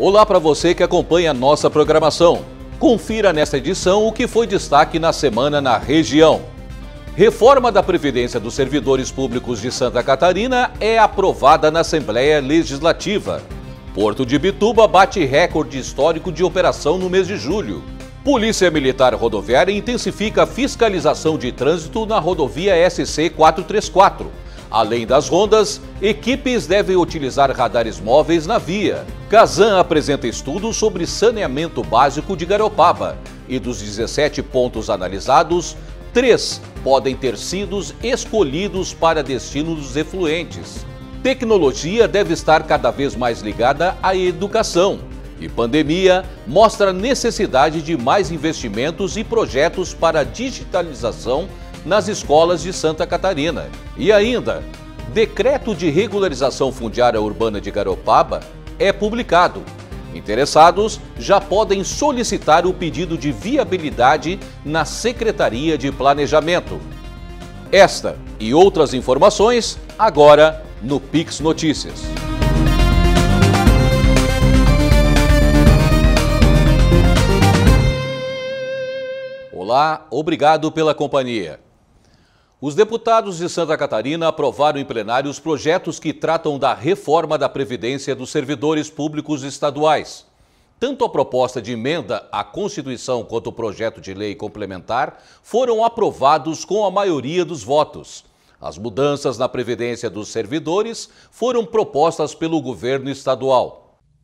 Olá para você que acompanha a nossa programação. Confira nesta edição o que foi destaque na semana na região. Reforma da Previdência dos Servidores Públicos de Santa Catarina é aprovada na Assembleia Legislativa. Porto de Bituba bate recorde histórico de operação no mês de julho. Polícia Militar Rodoviária intensifica a fiscalização de trânsito na rodovia SC 434. Além das rondas, equipes devem utilizar radares móveis na via. Casan apresenta estudos sobre saneamento básico de Garopaba. E dos 17 pontos analisados, 3 podem ter sido escolhidos para destino dos efluentes. Tecnologia deve estar cada vez mais ligada à educação. E pandemia mostra a necessidade de mais investimentos e projetos para a digitalização nas escolas de Santa Catarina. E ainda, decreto de regularização fundiária urbana de Garopaba é publicado. Interessados já podem solicitar o pedido de viabilidade na Secretaria de Planejamento. Esta e outras informações agora no Pix Notícias. Olá, obrigado pela companhia. Os deputados de Santa Catarina aprovaram em plenário os projetos que tratam da reforma da Previdência dos Servidores Públicos Estaduais. Tanto a proposta de emenda à Constituição quanto o projeto de lei complementar foram aprovados com a maioria dos votos. As mudanças na Previdência dos servidores foram propostas pelo governo estadual.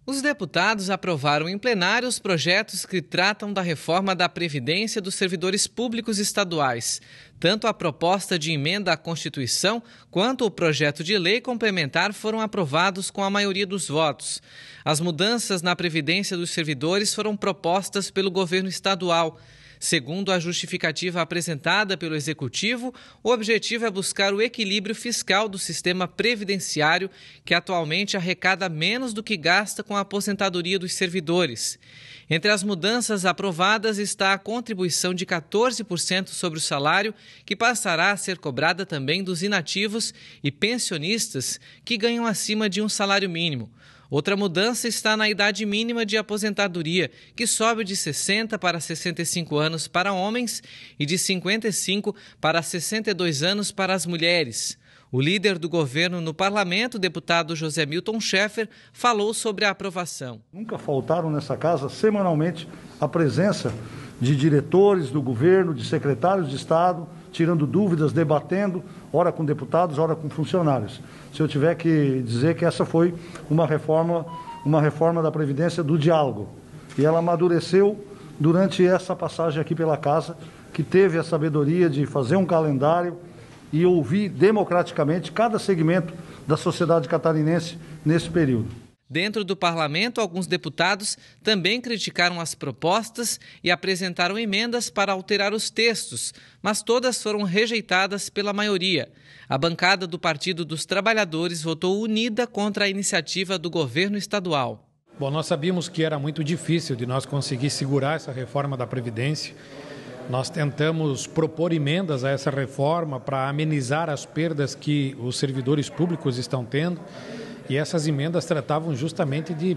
Os deputados aprovaram em plenário os projetos que tratam da reforma da Previdência dos Servidores Públicos Estaduais. Tanto a proposta de emenda à Constituição quanto o projeto de lei complementar foram aprovados com a maioria dos votos. As mudanças na Previdência dos servidores foram propostas pelo governo estadual. Segundo a justificativa apresentada pelo Executivo, o objetivo é buscar o equilíbrio fiscal do sistema previdenciário, que atualmente arrecada menos do que gasta com a aposentadoria dos servidores. Entre as mudanças aprovadas está a contribuição de 14% sobre o salário, que passará a ser cobrada também dos inativos e pensionistas que ganham acima de um salário mínimo. Outra mudança está na idade mínima de aposentadoria, que sobe de 60 para 65 anos para homens e de 55 para 62 anos para as mulheres. O líder do governo no parlamento, o deputado José Milton Schaeffer, falou sobre a aprovação. Nunca faltaram nessa casa, semanalmente, a presença de diretores do governo, de secretários de Estado, tirando dúvidas, debatendo, ora com deputados, ora com funcionários. Se eu tiver que dizer que essa foi uma reforma da Previdência do diálogo. E ela amadureceu durante essa passagem aqui pela casa, que teve a sabedoria de fazer um calendário e ouvir democraticamente cada segmento da sociedade catarinense nesse período. Dentro do parlamento, alguns deputados também criticaram as propostas e apresentaram emendas para alterar os textos, mas todas foram rejeitadas pela maioria. A bancada do Partido dos Trabalhadores votou unida contra a iniciativa do governo estadual. Bom, nós sabíamos que era muito difícil de nós conseguir segurar essa reforma da Previdência. Nós tentamos propor emendas a essa reforma para amenizar as perdas que os servidores públicos estão tendo. E essas emendas tratavam justamente de,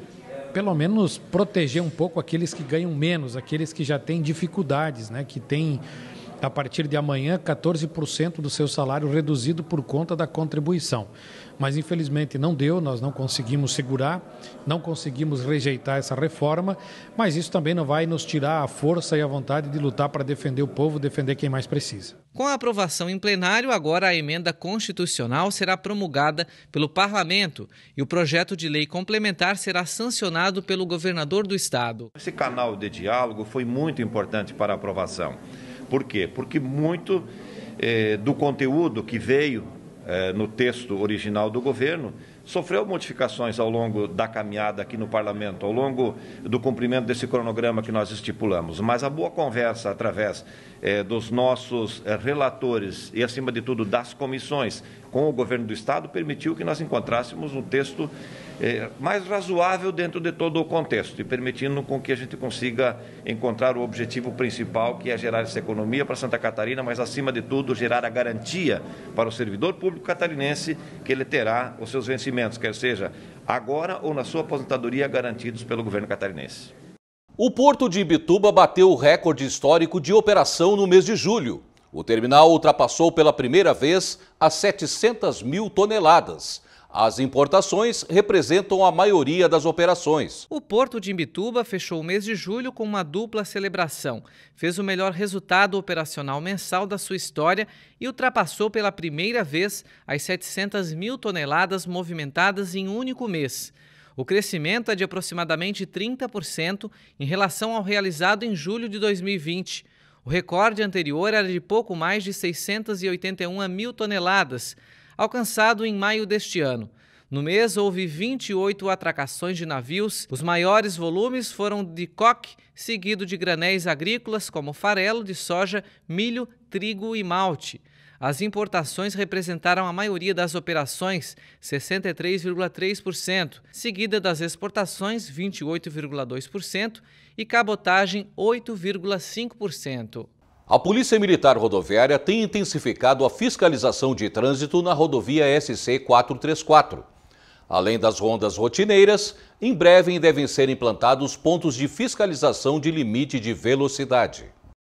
pelo menos, proteger um pouco aqueles que ganham menos, aqueles que já têm dificuldades, né? Que têm, a partir de amanhã, 14% do seu salário reduzido por conta da contribuição. Mas, infelizmente, não deu, nós não conseguimos segurar, não conseguimos rejeitar essa reforma, mas isso também não vai nos tirar a força e a vontade de lutar para defender o povo, defender quem mais precisa. Com a aprovação em plenário, agora a emenda constitucional será promulgada pelo Parlamento e o projeto de lei complementar será sancionado pelo governador do estado. Esse canal de diálogo foi muito importante para a aprovação. Por quê? Porque muito do conteúdo que veio no texto original do governo sofreu modificações ao longo da caminhada aqui no Parlamento, ao longo do cumprimento desse cronograma que nós estipulamos. Mas a boa conversa através dos nossos relatores e, acima de tudo, das comissões com o governo do Estado, permitiu que nós encontrássemos um texto mais razoável dentro de todo o contexto e permitindo com que a gente consiga encontrar o objetivo principal, que é gerar essa economia para Santa Catarina, mas, acima de tudo, gerar a garantia para o servidor público catarinense que ele terá os seus vencimentos, quer seja agora ou na sua aposentadoria, garantidos pelo governo catarinense. O Porto de Imbituba bateu o recorde histórico de operação no mês de julho. O terminal ultrapassou pela primeira vez as 700 mil toneladas. As importações representam a maioria das operações. O Porto de Imbituba fechou o mês de julho com uma dupla celebração. Fez o melhor resultado operacional mensal da sua história e ultrapassou pela primeira vez as 700 mil toneladas movimentadas em um único mês. O crescimento é de aproximadamente 30% em relação ao realizado em julho de 2020. O recorde anterior era de pouco mais de 681 mil toneladas, alcançado em maio deste ano. No mês, houve 28 atracações de navios. Os maiores volumes foram de coque, seguido de granéis agrícolas como farelo de soja, milho, trigo e malte. As importações representaram a maioria das operações, 63,3%, seguida das exportações, 28,2%, e cabotagem, 8,5%. A Polícia Militar Rodoviária tem intensificado a fiscalização de trânsito na rodovia SC 434. Além das rondas rotineiras, em breve devem ser implantados pontos de fiscalização de limite de velocidade.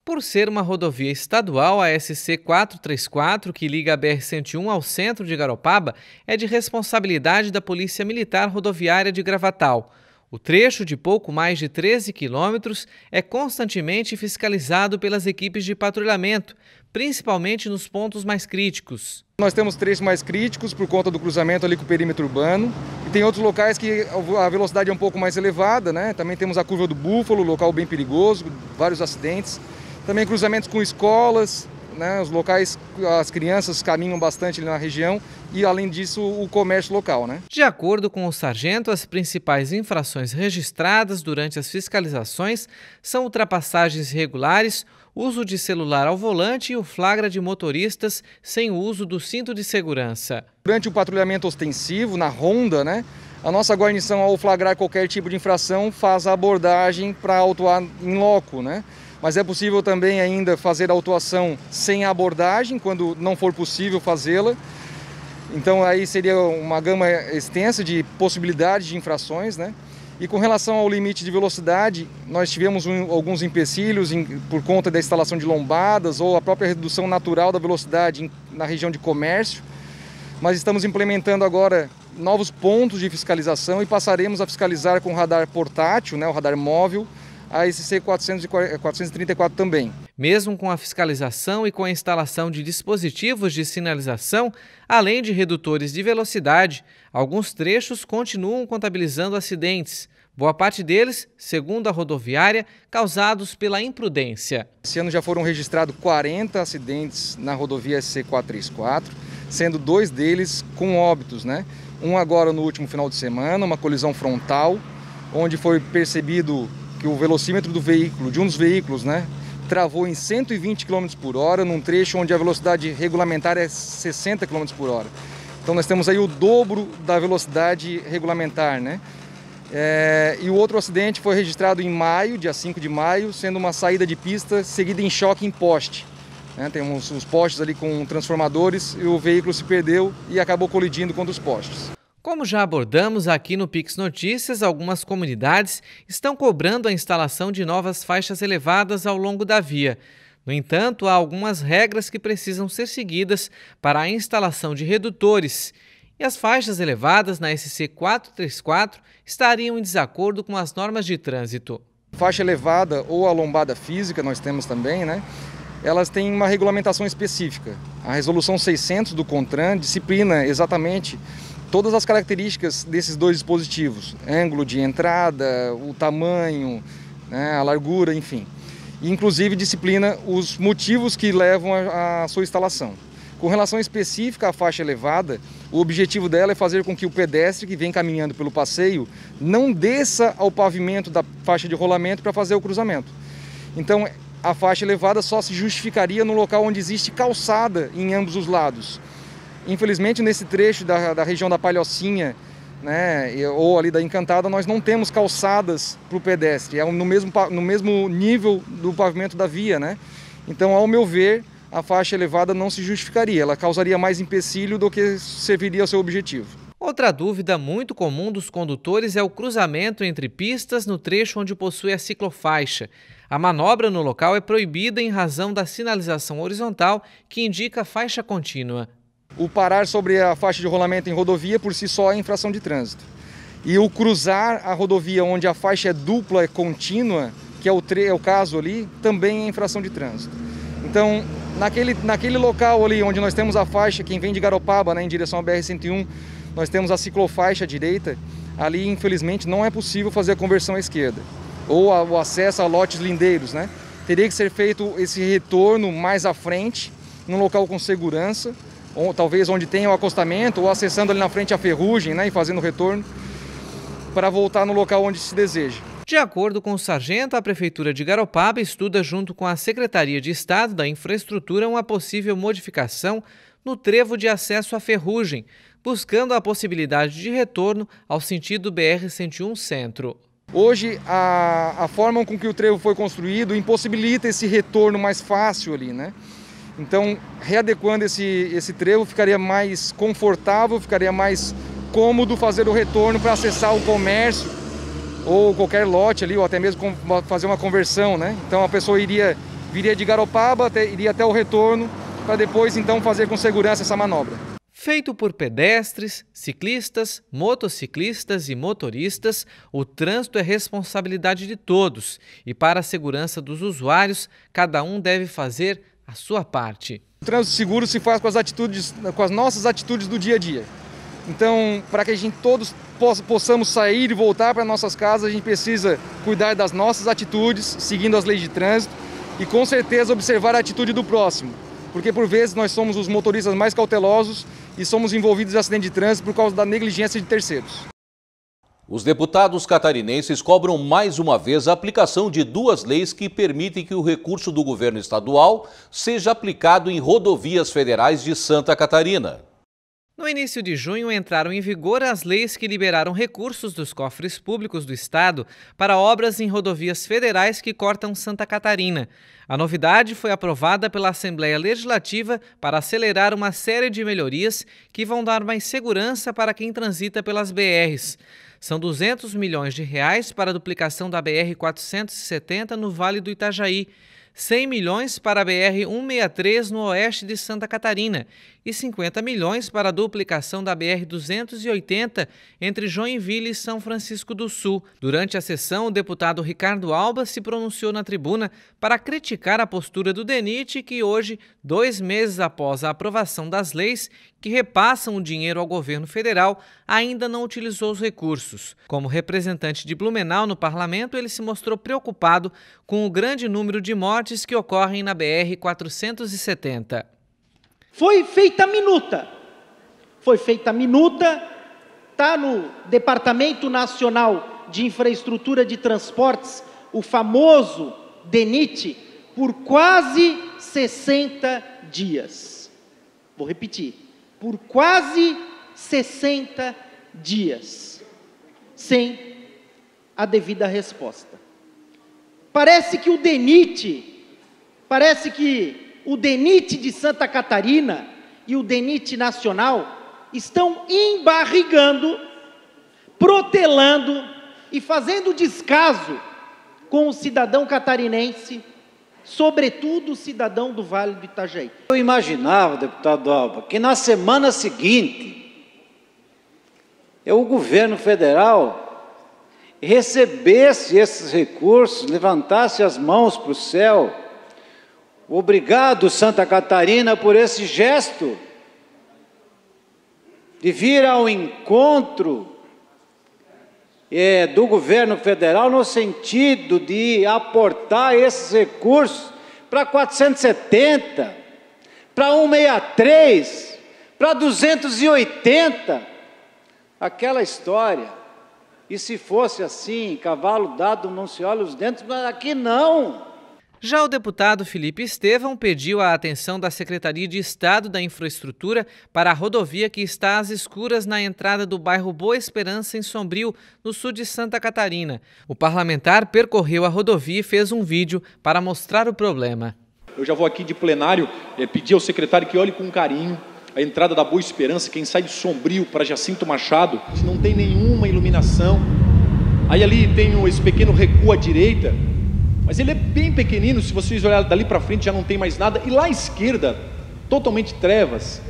Por ser uma rodovia estadual, a SC 434, que liga a BR-101 ao centro de Garopaba, é de responsabilidade da Polícia Militar Rodoviária de Gravatal. O trecho, de pouco mais de 13 quilômetros, é constantemente fiscalizado pelas equipes de patrulhamento, principalmente nos pontos mais críticos. Nós temos trechos mais críticos por conta do cruzamento ali com o perímetro urbano. E tem outros locais que a velocidade é um pouco mais elevada, né? Também temos a curva do Búfalo, local bem perigoso, vários acidentes. Também cruzamentos com escolas, né? Os locais, as crianças caminham bastante ali na região e, além disso, o comércio local, né? De acordo com o sargento, as principais infrações registradas durante as fiscalizações são ultrapassagens irregulares, uso de celular ao volante e o flagra de motoristas sem o uso do cinto de segurança. Durante o patrulhamento ostensivo, na ronda, né? A nossa guarnição, ao flagrar qualquer tipo de infração, faz a abordagem para autuar em loco, né? Mas é possível também ainda fazer a autuação sem a abordagem, quando não for possível fazê-la. Então aí seria uma gama extensa de possibilidades de infrações, né? E com relação ao limite de velocidade, nós tivemos alguns empecilhos por conta da instalação de lombadas ou a própria redução natural da velocidade na região de comércio. Mas estamos implementando agora novos pontos de fiscalização e passaremos a fiscalizar com o radar portátil, né, o radar móvel, a SC 434 também. Mesmo com a fiscalização e com a instalação de dispositivos de sinalização, além de redutores de velocidade, alguns trechos continuam contabilizando acidentes. Boa parte deles, segundo a rodoviária, causados pela imprudência. Esse ano já foram registrados 40 acidentes na rodovia SC 434, sendo 2 deles com óbitos, né? Um agora no último final de semana, uma colisão frontal, onde foi percebido que o velocímetro do veículo, de um dos veículos, né, travou em 120 km por hora, num trecho onde a velocidade regulamentar é 60 km por hora. Então nós temos aí o dobro da velocidade regulamentar, né? E o outro acidente foi registrado em maio, dia 5 de maio, sendo uma saída de pista seguida em choque em poste. Temos os postes ali com transformadores e o veículo se perdeu e acabou colidindo contra os postes. Como já abordamos aqui no Pix Notícias, algumas comunidades estão cobrando a instalação de novas faixas elevadas ao longo da via. No entanto, há algumas regras que precisam ser seguidas para a instalação de redutores. E as faixas elevadas na SC 434 estariam em desacordo com as normas de trânsito. Faixa elevada ou a lombada física, nós temos também, né? Elas têm uma regulamentação específica. A resolução 600 do CONTRAN disciplina exatamente todas as características desses dois dispositivos, ângulo de entrada, o tamanho, né, a largura, enfim. E, inclusive, disciplina os motivos que levam à sua instalação. Com relação específica à faixa elevada, o objetivo dela é fazer com que o pedestre que vem caminhando pelo passeio não desça ao pavimento da faixa de rolamento para fazer o cruzamento. Então, a faixa elevada só se justificaria no local onde existe calçada em ambos os lados. Infelizmente, nesse trecho da região da Palhocinha, né, ou ali da Encantada, nós não temos calçadas para o pedestre, é no mesmo nível do pavimento da via, né? Então, ao meu ver, a faixa elevada não se justificaria, ela causaria mais empecilho do que serviria ao seu objetivo. Outra dúvida muito comum dos condutores é o cruzamento entre pistas no trecho onde possui a ciclofaixa. A manobra no local é proibida em razão da sinalização horizontal que indica faixa contínua. O parar sobre a faixa de rolamento em rodovia por si só é infração de trânsito. E o cruzar a rodovia onde a faixa é dupla, é contínua, que é o caso ali, também é infração de trânsito. Então, naquele local ali onde nós temos a faixa, quem vem de Garopaba, né, em direção ao BR-101, nós temos a ciclofaixa à direita, ali infelizmente não é possível fazer a conversão à esquerda, ou o acesso a lotes lindeiros, né? Teria que ser feito esse retorno mais à frente, num local com segurança, ou talvez onde tenha o acostamento, ou acessando ali na frente a ferrugem, né, e fazendo o retorno, para voltar no local onde se deseja. De acordo com o sargento, a Prefeitura de Garopaba estuda junto com a Secretaria de Estado da Infraestrutura uma possível modificação no trevo de acesso à ferrugem, buscando a possibilidade de retorno ao sentido BR-101 Centro. Hoje, a forma com que o trevo foi construído impossibilita esse retorno mais fácil ali, né? Então, readequando esse trevo, ficaria mais confortável, ficaria mais cômodo fazer o retorno para acessar o comércio ou qualquer lote ali, ou até mesmo fazer uma conversão, né? Então, a pessoa viria de Garopaba, iria até o retorno, para depois, então, fazer com segurança essa manobra. Feito por pedestres, ciclistas, motociclistas e motoristas, o trânsito é responsabilidade de todos e, para a segurança dos usuários, cada um deve fazer a sua parte. O trânsito seguro se faz com as nossas atitudes do dia a dia. Então, para que a gente todos possamos sair e voltar para nossas casas, a gente precisa cuidar das nossas atitudes, seguindo as leis de trânsito e, com certeza, observar a atitude do próximo. Porque, por vezes, nós somos os motoristas mais cautelosos e somos envolvidos em acidente de trânsito por causa da negligência de terceiros. Os deputados catarinenses cobram mais uma vez a aplicação de duas leis que permitem que o recurso do governo estadual seja aplicado em rodovias federais de Santa Catarina. No início de junho, entraram em vigor as leis que liberaram recursos dos cofres públicos do Estado para obras em rodovias federais que cortam Santa Catarina. A novidade foi aprovada pela Assembleia Legislativa para acelerar uma série de melhorias que vão dar mais segurança para quem transita pelas BRs. São 200 milhões de reais para a duplicação da BR-470 no Vale do Itajaí, 100 milhões para a BR-163 no oeste de Santa Catarina e 50 milhões para a duplicação da BR-280 entre Joinville e São Francisco do Sul. Durante a sessão, o deputado Ricardo Alba se pronunciou na tribuna para criticar a postura do DENIT, que hoje, 2 meses após a aprovação das leis que repassam o dinheiro ao governo federal, ainda não utilizou os recursos. Como representante de Blumenau no parlamento, ele se mostrou preocupado com o grande número de mortes que ocorrem na BR-470. Foi feita a minuta, está no Departamento Nacional de Infraestrutura de Transportes, o famoso DENIT, por quase 60 dias. Vou repetir, por quase 60 dias, sem a devida resposta. Parece que o DENIT de Santa Catarina e o DENIT nacional estão embarrigando, protelando e fazendo descaso com o cidadão catarinense, sobretudo o cidadão do Vale do Itajaí. Eu imaginava, deputado Alba, que na semana seguinte, o governo federal recebesse esses recursos, levantasse as mãos para o céu. Obrigado, Santa Catarina, por esse gesto de vir ao encontro do governo federal no sentido de aportar esses recursos para 470, para 163, para 280, aquela história. E se fosse assim, cavalo dado não se olha os dentes, mas aqui não. Já o deputado Felipe Estevão pediu a atenção da Secretaria de Estado da Infraestrutura para a rodovia que está às escuras na entrada do bairro Boa Esperança, em Sombrio, no sul de Santa Catarina. O parlamentar percorreu a rodovia e fez um vídeo para mostrar o problema. Eu já vou aqui de plenário pedir ao secretário que olhe com carinho a entrada da Boa Esperança, quem sai de Sombrio para Jacinto Machado, não tem nenhuma iluminação. Aí ali tem esse pequeno recuo à direita, mas ele é bem pequenino, se vocês olharem dali para frente já não tem mais nada. E lá à esquerda, totalmente trevas,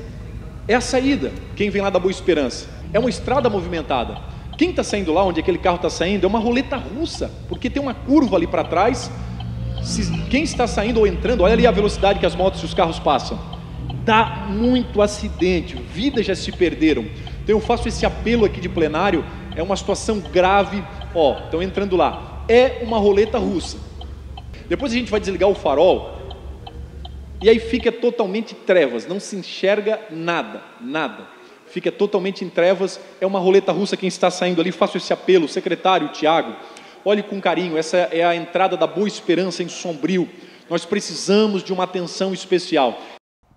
é a saída, quem vem lá da Boa Esperança. É uma estrada movimentada. Quem está saindo lá, onde aquele carro está saindo, é uma roleta russa, porque tem uma curva ali para trás. Quem está saindo ou entrando, olha ali a velocidade que as motos e os carros passam. Dá muito acidente, vidas já se perderam. Então eu faço esse apelo aqui de plenário, é uma situação grave. Ó, estão entrando lá. É uma roleta russa. Depois a gente vai desligar o farol e aí fica totalmente trevas, não se enxerga nada, nada. Fica totalmente em trevas, é uma roleta russa quem está saindo ali. Faço esse apelo, secretário Tiago, olhe com carinho, essa é a entrada da Boa Esperança em Sombrio. Nós precisamos de uma atenção especial.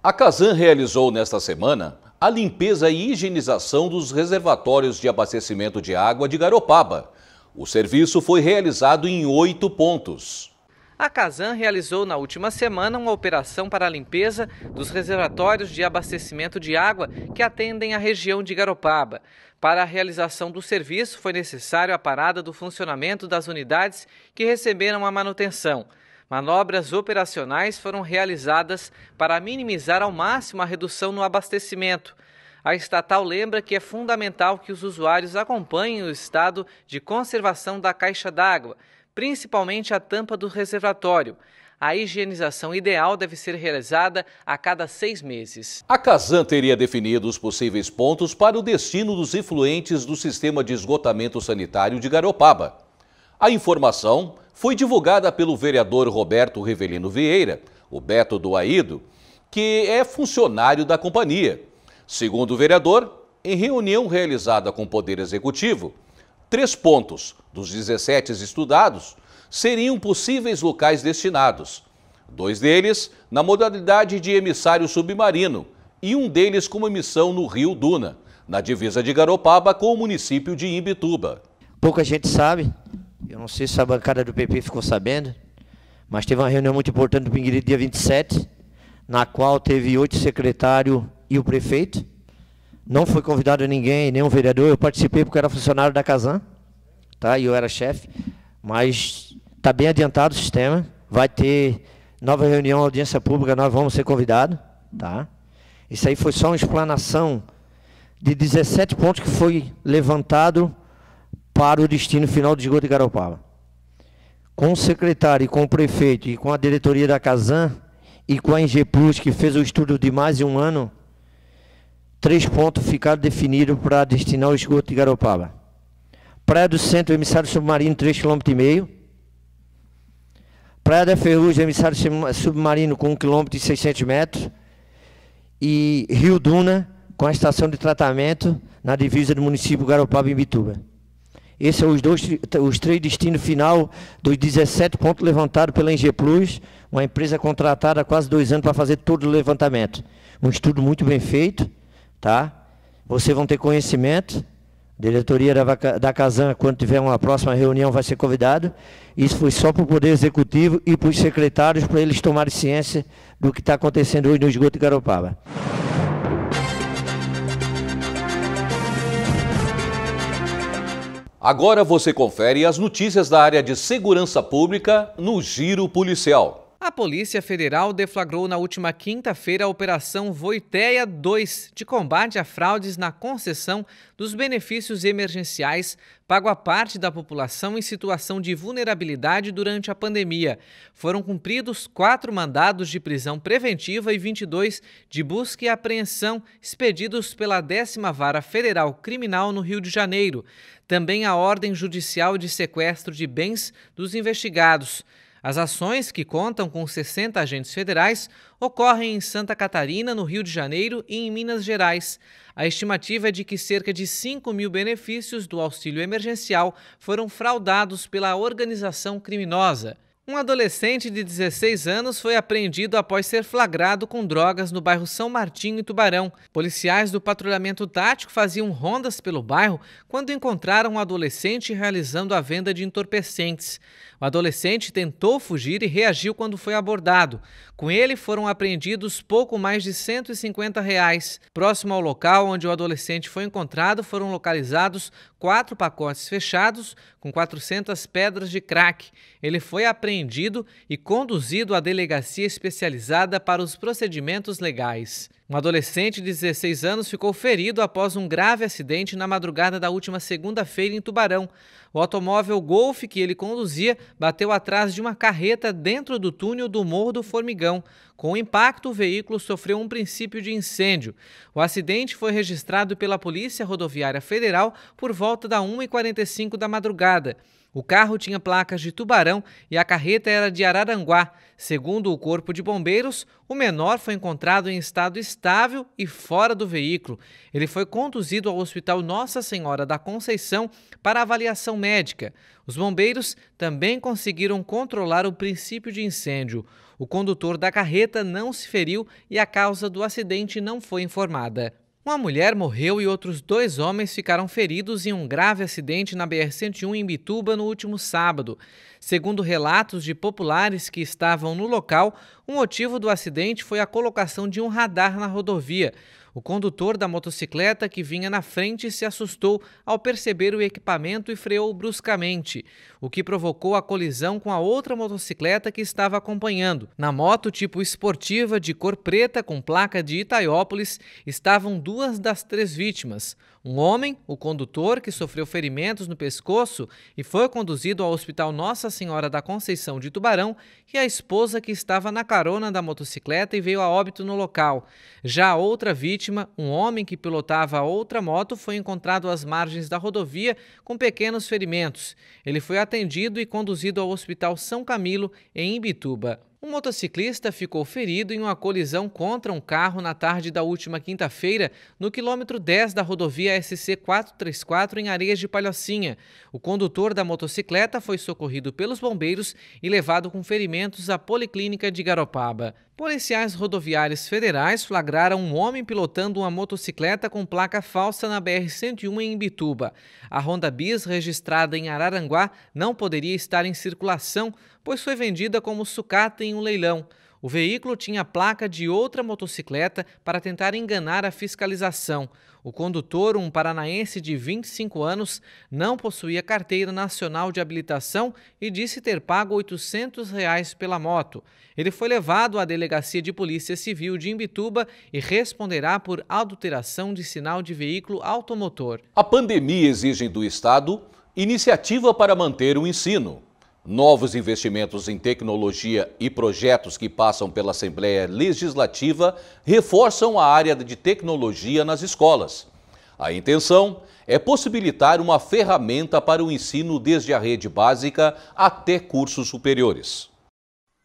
A Casan realizou nesta semana a limpeza e higienização dos reservatórios de abastecimento de água de Garopaba. O serviço foi realizado em 8 pontos. A Casan realizou na última semana uma operação para a limpeza dos reservatórios de abastecimento de água que atendem a região de Garopaba. Para a realização do serviço, foi necessário a parada do funcionamento das unidades que receberam a manutenção. Manobras operacionais foram realizadas para minimizar ao máximo a redução no abastecimento. A estatal lembra que é fundamental que os usuários acompanhem o estado de conservação da caixa d'água, principalmente a tampa do reservatório. A higienização ideal deve ser realizada a cada 6 meses. A Casan teria definido os possíveis pontos para o destino dos efluentes do sistema de esgotamento sanitário de Garopaba. A informação foi divulgada pelo vereador Roberto Rivelino Vieira, o Beto do Aído, que é funcionário da companhia. Segundo o vereador, em reunião realizada com o Poder Executivo, 3 pontos dos 17 estudados seriam possíveis locais destinados. 2 deles na modalidade de emissário submarino e um deles como emissão no Rio Duna, na divisa de Garopaba com o município de Imbituba. Pouca gente sabe, eu não sei se a bancada do PP ficou sabendo, mas teve uma reunião muito importante no Pinguiri dia 27, na qual teve 8 secretários e o prefeito. Não foi convidado ninguém, nenhum vereador, eu participei porque eu era funcionário da Casan, tá? E eu era chefe, mas está bem adiantado o sistema, vai ter nova reunião, audiência pública, nós vamos ser convidados, tá? Isso aí foi só uma explanação de 17 pontos que foi levantado para o destino final do esgoto de Garopaba. Com o secretário, e com o prefeito, e com a diretoria da Casan, e com a Engie Plus, que fez o estudo de mais de 1 ano, 3 pontos ficaram definidos para destinar o esgoto de Garopaba. Praia do Centro, emissário submarino, 3,5 km. Praia da Ferrugem, emissário submarino com 1,6 km. E Rio Duna, com a estação de tratamento na divisa do município Garopaba e Imbituba. Esses são os 3 destinos final dos 17 pontos levantados pela Engie Plus, uma empresa contratada há quase 2 anos para fazer todo o levantamento. Um estudo muito bem feito, tá? Vocês vão ter conhecimento. A diretoria da Casan, quando tiver uma próxima reunião, vai ser convidado. Isso foi só para o Poder Executivo e para os secretários, para eles tomarem ciência do que está acontecendo hoje no esgoto de Garopaba. Agora você confere as notícias da área de segurança pública no Giro Policial. A Polícia Federal deflagrou na última quinta-feira a Operação Voiteia 2, de combate a fraudes na concessão dos benefícios emergenciais pago a parte da população em situação de vulnerabilidade durante a pandemia. Foram cumpridos 4 mandados de prisão preventiva e 22 de busca e apreensão expedidos pela 10ª Vara Federal Criminal no Rio de Janeiro. Também a ordem judicial de sequestro de bens dos investigados. As ações, que contam com 60 agentes federais, ocorrem em Santa Catarina, no Rio de Janeiro e em Minas Gerais. A estimativa é de que cerca de 5.000 benefícios do auxílio emergencial foram fraudados pela organização criminosa. Um adolescente de 16 anos foi apreendido após ser flagrado com drogas no bairro São Martinho, em Tubarão. Policiais do patrulhamento tático faziam rondas pelo bairro quando encontraram um adolescente realizando a venda de entorpecentes. O adolescente tentou fugir e reagiu quando foi abordado. Com ele foram apreendidos pouco mais de R$150. Próximo ao local onde o adolescente foi encontrado, foram localizados 4 pacotes fechados com 400 pedras de crack. Ele foi apreendido e conduzido à delegacia especializada para os procedimentos legais. Um adolescente de 16 anos ficou ferido após um grave acidente na madrugada da última segunda-feira em Tubarão. O automóvel Golf que ele conduzia bateu atrás de uma carreta dentro do túnel do Morro do Formigão. Com o impacto, o veículo sofreu um princípio de incêndio. O acidente foi registrado pela Polícia Rodoviária Federal por volta da 1h45 da madrugada. O carro tinha placas de Tubarão e a carreta era de Araranguá. Segundo o Corpo de Bombeiros, o menor foi encontrado em estado estável e fora do veículo. Ele foi conduzido ao Hospital Nossa Senhora da Conceição para avaliação médica. Os bombeiros também conseguiram controlar o princípio de incêndio. O condutor da carreta não se feriu e a causa do acidente não foi informada. Uma mulher morreu e outros 2 homens ficaram feridos em um grave acidente na BR-101 em Imbituba no último sábado. Segundo relatos de populares que estavam no local, o motivo do acidente foi a colocação de um radar na rodovia. O condutor da motocicleta que vinha na frente se assustou ao perceber o equipamento e freou bruscamente, o que provocou a colisão com a outra motocicleta que estava acompanhando. Na moto tipo esportiva de cor preta com placa de Itaiópolis estavam 2 das 3 vítimas. Um homem, o condutor, que sofreu ferimentos no pescoço e foi conduzido ao Hospital Nossa Senhora da Conceição de Tubarão, e a esposa que estava na carona da motocicleta e veio a óbito no local. Já a outra vítima, um homem que pilotava outra moto, foi encontrado às margens da rodovia com pequenos ferimentos. Ele foi atendido e conduzido ao Hospital São Camilo, em Imbituba. Um motociclista ficou ferido em uma colisão contra um carro na tarde da última quinta-feira, no quilômetro 10 da rodovia SC-434, em Areias de Palhocinha. O condutor da motocicleta foi socorrido pelos bombeiros e levado com ferimentos à Policlínica de Garopaba. Policiais rodoviários federais flagraram um homem pilotando uma motocicleta com placa falsa na BR-101 em Imbituba. A Honda Bis, registrada em Araranguá, não poderia estar em circulação, pois foi vendida como sucata em um leilão. O veículo tinha a placa de outra motocicleta para tentar enganar a fiscalização. O condutor, um paranaense de 25 anos, não possuía carteira nacional de habilitação e disse ter pago R$800 pela moto. Ele foi levado à Delegacia de Polícia Civil de Imbituba e responderá por adulteração de sinal de veículo automotor. A pandemia exige do Estado iniciativa para manter o ensino. Novos investimentos em tecnologia e projetos que passam pela Assembleia Legislativa reforçam a área de tecnologia nas escolas. A intenção é possibilitar uma ferramenta para o ensino desde a rede básica até cursos superiores.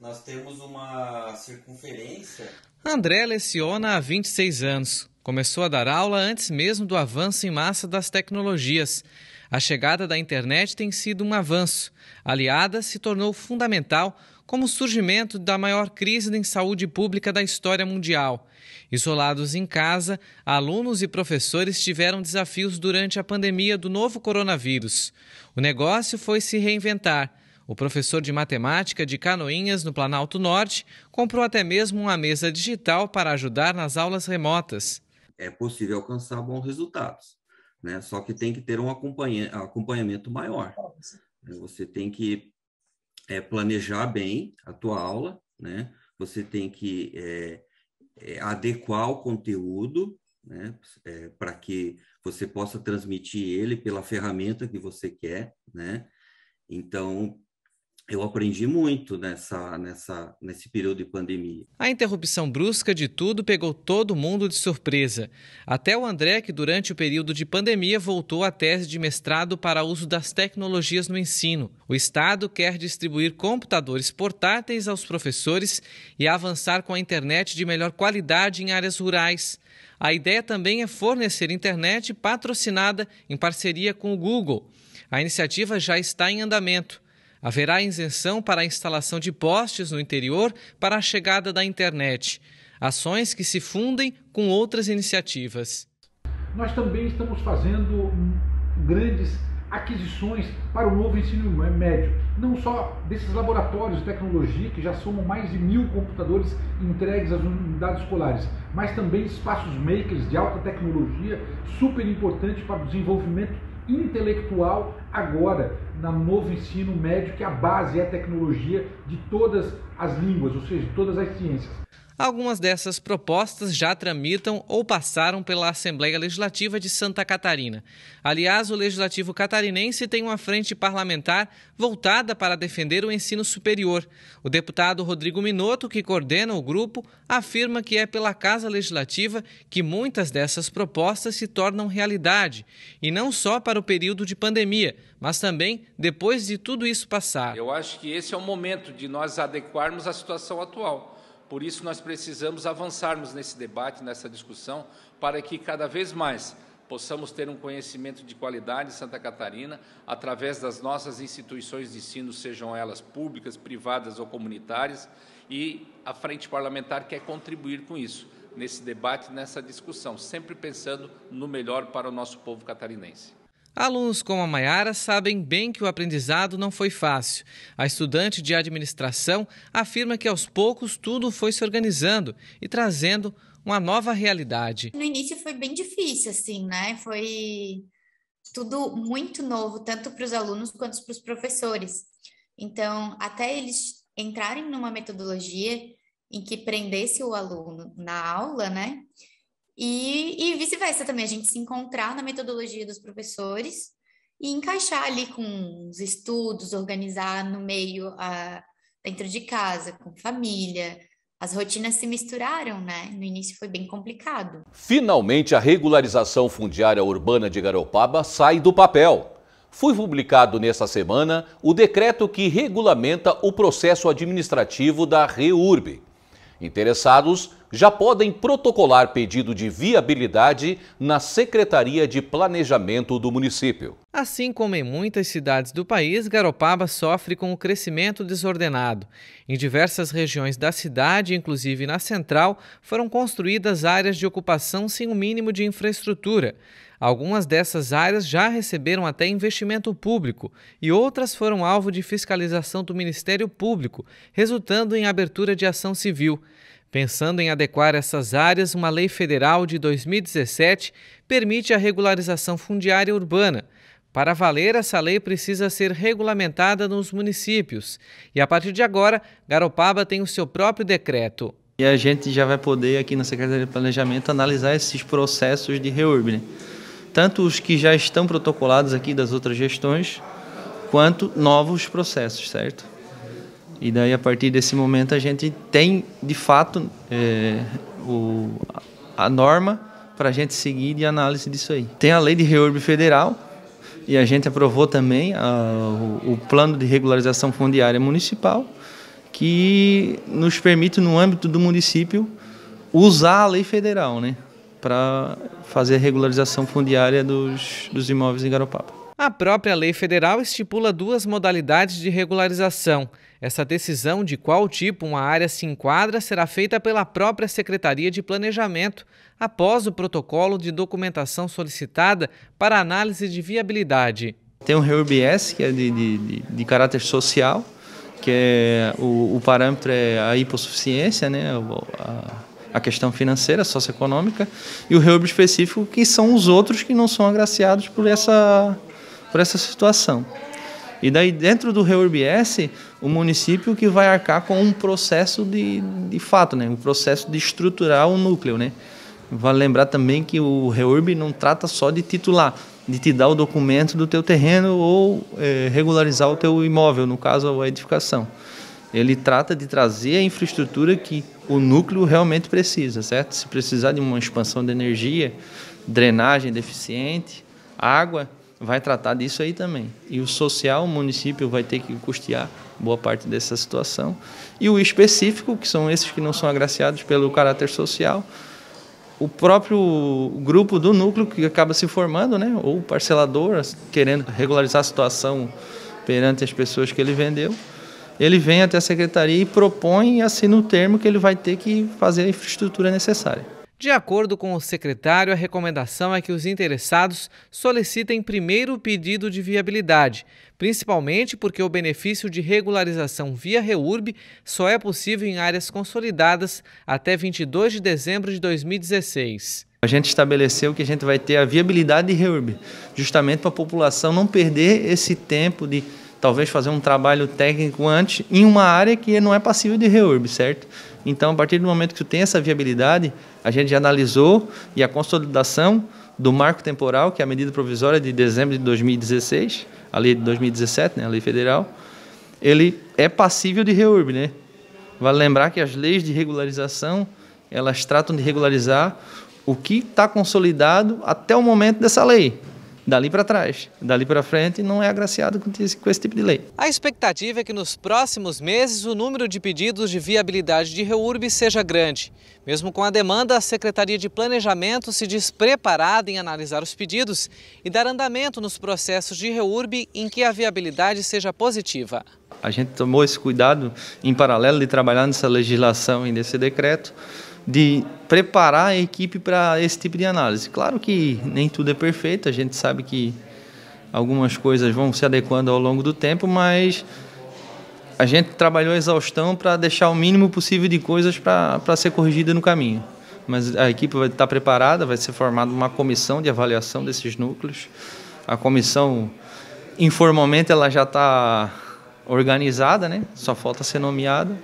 Nós temos uma circunferência. André leciona há 26 anos. Começou a dar aula antes mesmo do avanço em massa das tecnologias. A chegada da internet tem sido um avanço. Aliada, se tornou fundamental como o surgimento da maior crise em saúde pública da história mundial. Isolados em casa, alunos e professores tiveram desafios durante a pandemia do novo coronavírus. O negócio foi se reinventar. O professor de matemática de Canoinhas, no Planalto Norte, comprou até mesmo uma mesa digital para ajudar nas aulas remotas. É possível alcançar bons resultados, né? Só que tem que ter um acompanhamento maior. Você tem que planejar bem a tua aula, né? Você tem que adequar o conteúdo, né? Para que você possa transmitir ele pela ferramenta que você quer, né? Então, eu aprendi muito nesse período de pandemia. A interrupção brusca de tudo pegou todo mundo de surpresa. Até o André, que durante o período de pandemia voltou à tese de mestrado para uso das tecnologias no ensino. O Estado quer distribuir computadores portáteis aos professores e avançar com a internet de melhor qualidade em áreas rurais. A ideia também é fornecer internet patrocinada em parceria com o Google. A iniciativa já está em andamento. Haverá isenção para a instalação de postes no interior para a chegada da internet. Ações que se fundem com outras iniciativas. Nós também estamos fazendo grandes aquisições para o novo ensino médio, não só desses laboratórios de tecnologia, que já somam mais de 1000 computadores entregues às unidades escolares, mas também espaços makers de alta tecnologia, super importante para o desenvolvimento intelectual agora, no novo ensino médio, que a base é a tecnologia de todas as línguas, ou seja, de todas as ciências. Algumas dessas propostas já tramitam ou passaram pela Assembleia Legislativa de Santa Catarina. Aliás, o Legislativo catarinense tem uma frente parlamentar voltada para defender o ensino superior. O deputado Rodrigo Minotto, que coordena o grupo, afirma que é pela Casa Legislativa que muitas dessas propostas se tornam realidade, e não só para o período de pandemia, mas também depois de tudo isso passar. Eu acho que esse é o momento de nós adequarmos à situação atual. Por isso, nós precisamos avançarmos nesse debate, nessa discussão, para que cada vez mais possamos ter um conhecimento de qualidade em Santa Catarina, através das nossas instituições de ensino, sejam elas públicas, privadas ou comunitárias, e a Frente Parlamentar quer contribuir com isso, nesse debate, nessa discussão, sempre pensando no melhor para o nosso povo catarinense. Alunos como a Maiara sabem bem que o aprendizado não foi fácil. A estudante de administração afirma que aos poucos tudo foi se organizando e trazendo uma nova realidade. No início foi bem difícil, assim, né? Foi tudo muito novo, tanto para os alunos quanto para os professores. Então, até eles entrarem numa metodologia em que prendesse o aluno na aula, né? E vice-versa também, a gente se encontrar na metodologia dos professores e encaixar ali com os estudos, organizar no meio, dentro de casa, com família. As rotinas se misturaram, né? No início foi bem complicado. Finalmente, a regularização fundiária urbana de Garopaba sai do papel. Foi publicado nesta semana o decreto que regulamenta o processo administrativo da REURB. Interessados já podem protocolar pedido de viabilidade na Secretaria de Planejamento do município. Assim como em muitas cidades do país, Garopaba sofre com o crescimento desordenado. Em diversas regiões da cidade, inclusive na central, foram construídas áreas de ocupação sem o mínimo de infraestrutura. Algumas dessas áreas já receberam até investimento público e outras foram alvo de fiscalização do Ministério Público, resultando em abertura de ação civil. Pensando em adequar essas áreas, uma lei federal de 2017 permite a regularização fundiária urbana. Para valer, essa lei precisa ser regulamentada nos municípios. E a partir de agora, Garopaba tem o seu próprio decreto. E a gente já vai poder, aqui na Secretaria de Planejamento, analisar esses processos de REURB, né? Tanto os que já estão protocolados aqui das outras gestões, quanto novos processos, certo? E daí, a partir desse momento, a gente tem, de fato, a norma para a gente seguir de análise disso aí. Tem a lei de REURB federal, e a gente aprovou também o plano de regularização fundiária municipal, que nos permite, no âmbito do município, usar a lei federal, né, para fazer a regularização fundiária dos imóveis em Garopaba. A própria lei federal estipula duas modalidades de regularização. Essa decisão de qual tipo uma área se enquadra será feita pela própria Secretaria de Planejamento, após o protocolo de documentação solicitada para análise de viabilidade. Tem o REURB-S, que é de caráter social, que é o parâmetro é a hipossuficiência, né, a questão financeira, socioeconômica, e o REURB específico, que são os outros que não são agraciados por essa situação. E daí, dentro do REURB-S, o município que vai arcar com um processo de fato, né, um processo de estruturar o núcleo, né. Vale lembrar também que o REURB não trata só de titular, de te dar o documento do teu terreno ou regularizar o teu imóvel, no caso a edificação. Ele trata de trazer a infraestrutura que o núcleo realmente precisa, certo? Se precisar de uma expansão de energia, drenagem deficiente, água, vai tratar disso aí também. E o social, o município vai ter que custear boa parte dessa situação. E o específico, que são esses que não são agraciados pelo caráter social, o próprio grupo do núcleo que acaba se formando, né, ou parcelador, querendo regularizar a situação perante as pessoas que ele vendeu, ele vem até a secretaria e propõe e assina o termo que ele vai ter que fazer a infraestrutura necessária. De acordo com o secretário, a recomendação é que os interessados solicitem primeiro o pedido de viabilidade, principalmente porque o benefício de regularização via REURB só é possível em áreas consolidadas até 22 de dezembro de 2016. A gente estabeleceu que a gente vai ter a viabilidade de REURB, justamente para a população não perder esse tempo de talvez fazer um trabalho técnico antes em uma área que não é passível de REURB, certo? Então, a partir do momento que tu tem essa viabilidade, a gente já analisou e a consolidação do marco temporal, que é a medida provisória de dezembro de 2016, a lei de 2017, né, a lei federal, ele é passível de REURB, né? Vale lembrar que as leis de regularização, elas tratam de regularizar o que está consolidado até o momento dessa lei. Dali para trás, dali para frente, não é agraciado com esse tipo de lei. A expectativa é que nos próximos meses o número de pedidos de viabilidade de REURB seja grande. Mesmo com a demanda, a Secretaria de Planejamento se diz preparada em analisar os pedidos e dar andamento nos processos de REURB em que a viabilidade seja positiva. A gente tomou esse cuidado, em paralelo de trabalhar nessa legislação e nesse decreto, de preparar a equipe para esse tipo de análise. Claro que nem tudo é perfeito, a gente sabe que algumas coisas vão se adequando ao longo do tempo, mas a gente trabalhou a exaustão para deixar o mínimo possível de coisas para ser corrigida no caminho. Mas a equipe vai estar preparada, vai ser formada uma comissão de avaliação desses núcleos. A comissão, informalmente, ela já está organizada, né? Só falta ser nomeada.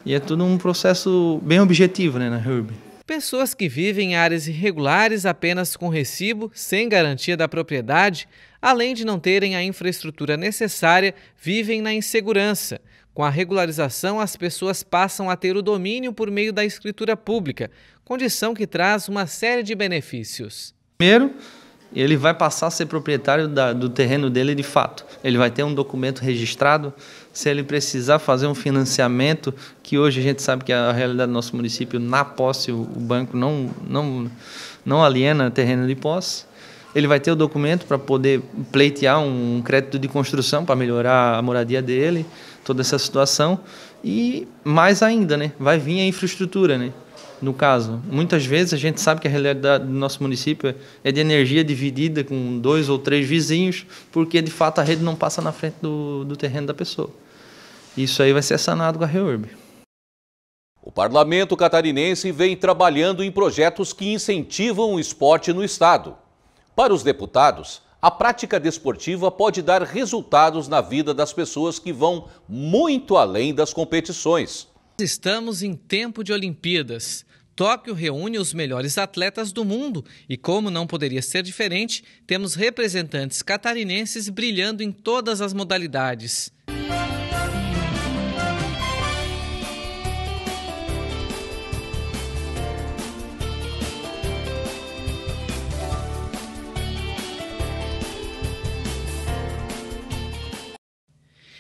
E é tudo um processo bem objetivo, né, na REURB. Pessoas que vivem em áreas irregulares apenas com recibo, sem garantia da propriedade, além de não terem a infraestrutura necessária, vivem na insegurança. Com a regularização, as pessoas passam a ter o domínio por meio da escritura pública, condição que traz uma série de benefícios. Primeiro, ele vai passar a ser proprietário do terreno dele de fato. Ele vai ter um documento registrado. Se ele precisar fazer um financiamento, que hoje a gente sabe que a realidade do nosso município, na posse, o banco não aliena terreno de posse, ele vai ter o documento para poder pleitear um crédito de construção para melhorar a moradia dele, toda essa situação. E mais ainda, né, vai vir a infraestrutura, né? No caso, muitas vezes a gente sabe que a realidade do nosso município é de energia dividida com 2 ou 3 vizinhos, porque de fato a rede não passa na frente do terreno da pessoa. Isso aí vai ser sanado com a REURB. O parlamento catarinense vem trabalhando em projetos que incentivam o esporte no estado. Para os deputados, a prática desportiva pode dar resultados na vida das pessoas que vão muito além das competições. Estamos em tempo de Olimpíadas. Tóquio reúne os melhores atletas do mundo e, como não poderia ser diferente, temos representantes catarinenses brilhando em todas as modalidades.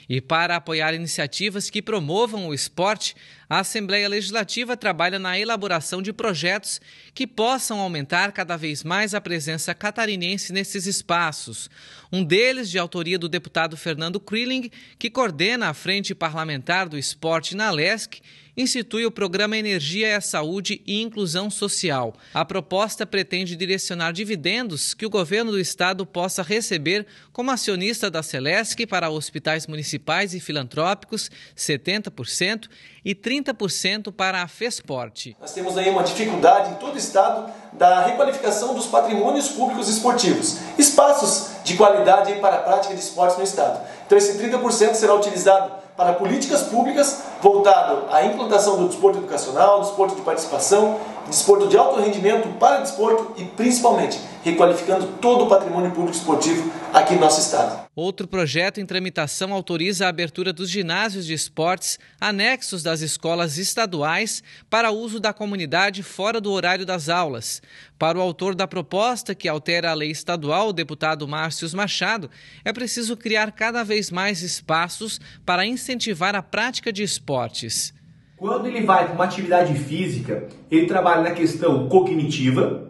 E para apoiar iniciativas que promovam o esporte, a Assembleia Legislativa trabalha na elaboração de projetos que possam aumentar cada vez mais a presença catarinense nesses espaços. Um deles, de autoria do deputado Fernando Krilling, que coordena a Frente Parlamentar do Esporte na LESC, institui o programa Energia é Saúde e Inclusão Social. A proposta pretende direcionar dividendos que o governo do estado possa receber como acionista da Celesc para hospitais municipais e filantrópicos, 70%, e 30% para a FESPORT. Nós temos aí uma dificuldade em todo o estado da requalificação dos patrimônios públicos esportivos, espaços de qualidade para a prática de esportes no estado. Então esse 30% será utilizado para políticas públicas voltado à implantação do desporto educacional, do desporto de participação, desporto de alto rendimento, para desporto e principalmente requalificando todo o patrimônio público esportivo aqui no nosso estado. Outro projeto em tramitação autoriza a abertura dos ginásios de esportes anexos das escolas estaduais para uso da comunidade fora do horário das aulas. Para o autor da proposta, que altera a lei estadual, o deputado Márcio Machado, é preciso criar cada vez mais espaços para incentivar a prática de esportes. Quando ele vai para uma atividade física, ele trabalha na questão cognitiva,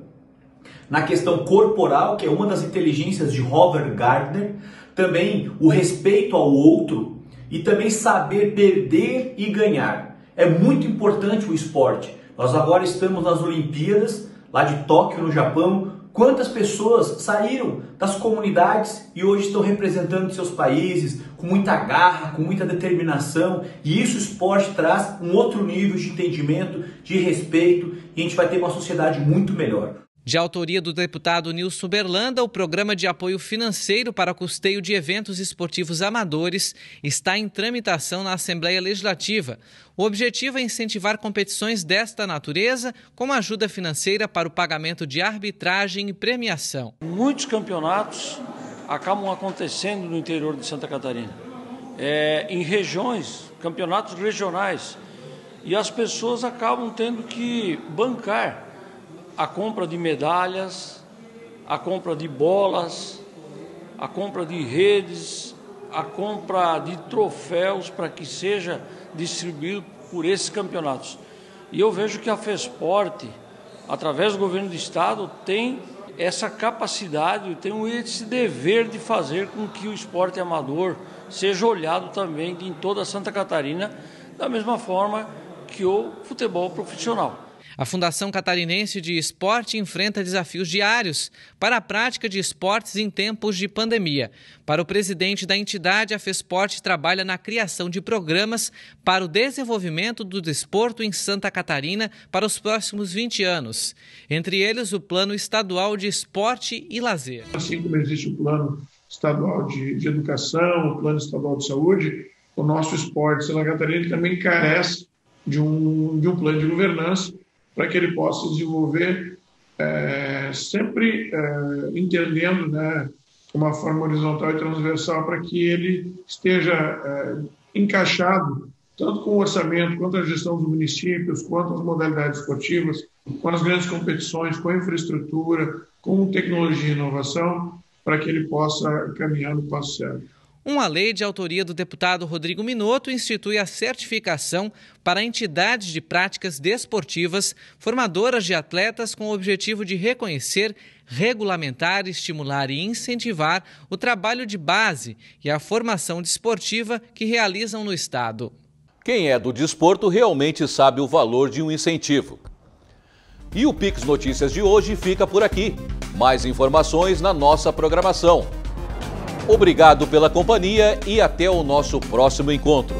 na questão corporal, que é uma das inteligências de Robert Gardner, também o respeito ao outro e também saber perder e ganhar. É muito importante o esporte. Nós agora estamos nas Olimpíadas, lá de Tóquio, no Japão. Quantas pessoas saíram das comunidades e hoje estão representando seus países com muita garra, com muita determinação, e isso o esporte traz um outro nível de entendimento, de respeito, e a gente vai ter uma sociedade muito melhor. De autoria do deputado Nilson Berlanda, o programa de apoio financeiro para custeio de eventos esportivos amadores está em tramitação na Assembleia Legislativa. O objetivo é incentivar competições desta natureza, com ajuda financeira para o pagamento de arbitragem e premiação. Muitos campeonatos acabam acontecendo no interior de Santa Catarina, em regiões, campeonatos regionais, e as pessoas acabam tendo que bancar a compra de medalhas, a compra de bolas, a compra de redes, a compra de troféus para que seja distribuído por esses campeonatos. E eu vejo que a FESPORT, através do governo do estado, tem essa capacidade, tem esse dever de fazer com que o esporte amador seja olhado também em toda Santa Catarina, da mesma forma que o futebol profissional. A Fundação Catarinense de Esporte enfrenta desafios diários para a prática de esportes em tempos de pandemia. Para o presidente da entidade, a FESPORT trabalha na criação de programas para o desenvolvimento do desporto em Santa Catarina para os próximos 20 anos. Entre eles, o Plano Estadual de Esporte e Lazer. Assim como existe o Plano Estadual de Educação, o Plano Estadual de Saúde, o nosso esporte Santa Catarina também carece de um plano de governança para que ele possa desenvolver sempre entendendo, né, uma forma horizontal e transversal para que ele esteja encaixado tanto com o orçamento, quanto a gestão dos municípios, quanto as modalidades esportivas, com as grandes competições, com a infraestrutura, com tecnologia e inovação, para que ele possa caminhar no passo certo. Uma lei de autoria do deputado Rodrigo Minotto institui a certificação para entidades de práticas desportivas formadoras de atletas com o objetivo de reconhecer, regulamentar, estimular e incentivar o trabalho de base e a formação desportiva que realizam no estado. Quem é do desporto realmente sabe o valor de um incentivo. E o Pix Notícias de hoje fica por aqui. Mais informações na nossa programação. Obrigado pela companhia e até o nosso próximo encontro.